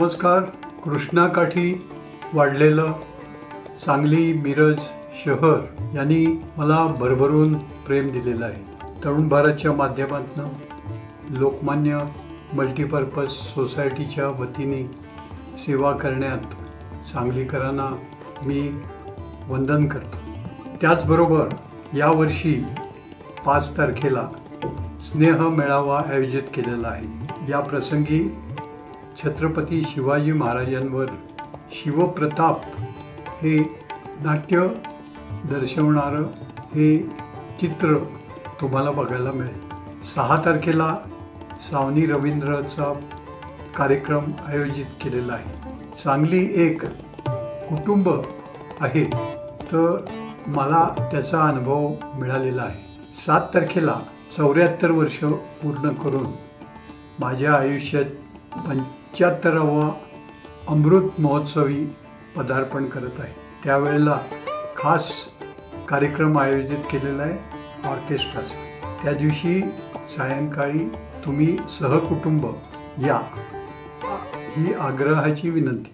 नमस्कार. कृष्णाकाठी वाढलेलं सांगली मिरज शहर यांनी मला भरभरून प्रेम दिलेलं आहे. तरुण भारतच्या माध्यमातून लोकमान्य मल्टीपर्पज सोसायटीच्या वतीने सेवा करण्यात सांगलीकरांना मी वंदन करतो. त्याचबरोबर यावर्षी 5 तारखेला स्नेह मेळावा आयोजित केलेला आहे. या प्रसंगी छत्रपती शिवाजी महाराजांवर शिवप्रताप हे नाट्य दर्शवणारं हे चित्र तुम्हाला बघायला मिळेल. 6 तारखेला सावनी रवींद्रचा कार्यक्रम आयोजित केलेला आहे. सांगली एक कुटुंब आहे, तर मला त्याचा अनुभव मिळालेला आहे. 7 तारखेला 74 वर्ष पूर्ण करून माझ्या आयुष्यात 75वा अमृत महोत्सवी पदार्पण करत आहे. त्यावेळेला खास कार्यक्रम आयोजित केलेला आहे ऑर्केस्ट्राचा. त्या दिवशी सायंकाळी तुम्ही सहकुटुंब या, ही आग्रहाची विनंती.